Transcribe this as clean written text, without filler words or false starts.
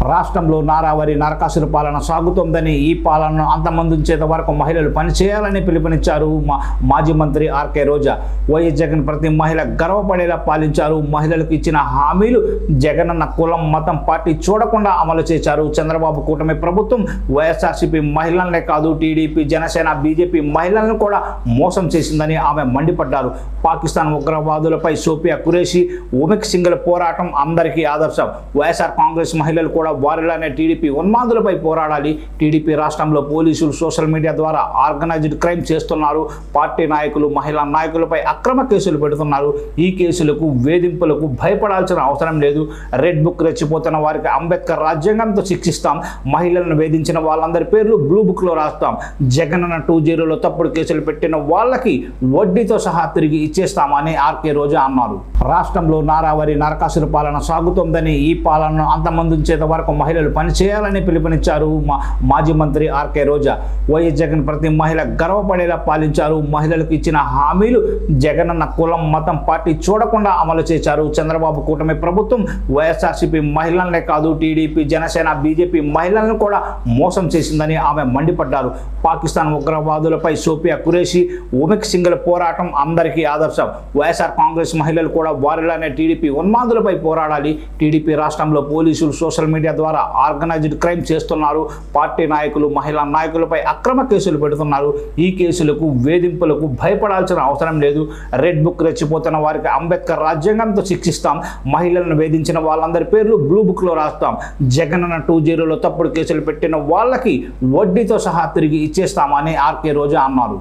రాష్ట్రంలో నారావారి నరకాసుర పాలన సాగుతోందని ఈ పాలనను అంతమొందించేంత వరకు మహిళలు పనిచేయాలని పిలుపునిచ్చారు మాజీ మంత్రి ఆర్కే రోజా. వైఎస్ జగన్ ప్రతి మహిళ గర్వపడేలా పాలించారు. మహిళలకు ఇచ్చిన హామీలు జగనన్న కులం మతం పార్టీ చూడకుండా అమలు చేశారు. చంద్రబాబు కూటమి ప్రభుత్వం వైఎస్ఆర్సీపీ మహిళలనే కాదు టీడీపీ జనసేన బీజేపీ మహిళలను కూడా మోసం చేసిందని ఆమె మండిపడ్డారు. పాకిస్తాన్ ఉగ్రవాదులపై సోఫియా ఖురేషీ ఉమెక్ సింగల్ పోరాటం అందరికీ ఆదర్శం. వైఎస్ఆర్ కాంగ్రెస్ మహిళలు కూడా వారిలానే టీడీపీ ఉన్మాదులపై పోరాడాలి. టీడీపీ రాష్ట్రంలో పోలీసులు సోషల్ మీడియా ద్వారా ఆర్గనైజ్డ్ క్రైమ్ చేస్తున్నారు. పార్టీ నాయకులు మహిళా నాయకులపై అక్రమ కేసులు పెడుతున్నారు. ఈ కేసులకు వేధింపులకు భయపడాల్సిన అవసరం లేదు. రెడ్ బుక్ రెచ్చిపోతున్న వారికి అంబేద్కర్ రాజ్యాంగంతో శిక్షిస్తాం. మహిళలను వేధించిన వాళ్ళందరి పేర్లు బ్లూ బుక్ లో రాస్తాం. జగనన్న 2.0లో తప్పుడు కేసులు పెట్టిన వాళ్ళకి వడ్డీతో సహా తిరిగి ఇచ్చేస్తామని ఆర్కే రోజా అన్నారు. రాష్ట్రంలో నారావారి నరకాసుర పాలన సాగుతోందని ఈ పాలనను అంతమొందించేంత వరకు మహిళలు పనిచేయాలని పిలుపునిచ్చారు మాజీ మంత్రి ఆర్కే రోజా. వైఎస్ జగన్ ప్రతి మహిళ గర్వపడేలా పాలించారు. మహిళలకు ఇచ్చిన హామీలు జగనన్న కులం మతం పార్టీ చూడకుండా అమలు చేశారు. చంద్రబాబు కూటమి ప్రభుత్వం వైఎస్ఆర్సీపీ మహిళలనే కాదు టీడీపీ జనసేన బీజేపీ మహిళలను కూడా మోసం చేసిందని ఆమె మండిపడ్డారు. పాకిస్తాన్ ఉగ్రవాదులపై సోఫియా ఖురేషీ ఉమెక్ సింగల్ పోరాటం అందరికీ ఆదర్శం. వైఎస్ఆర్ కాంగ్రెస్ మహిళలు కూడా వారిలానే టీడీపీ ఉన్మాదులపై పోరాడాలి. టీడీపీ రాష్ట్రంలో పోలీసులు సోషల్ మీడియా ద్వారా ఆర్గనైజ్డ్ క్రైమ్ చేస్తున్నారు. పార్టీ నాయకులు మహిళా నాయకులపై అక్రమ కేసులు పెడుతున్నారు. ఈ కేసులకు వేధింపులకు భయపడాల్సిన అవసరం లేదు. రెడ్ బుక్ రెచ్చిపోతున్న వారికి అంబేద్కర్ రాజ్యాంగంతో శిక్షిస్తాం. మహిళలను వేధించిన వాళ్ళందరి పేర్లు బ్లూ బుక్ లో రాస్తాం. జగనన్న 2.0లో తప్పుడు కేసులు పెట్టిన వాళ్ళకి వడ్డీతో సహా తిరిగి ఇచ్చేస్తామని ఆర్కే రోజా అన్నారు.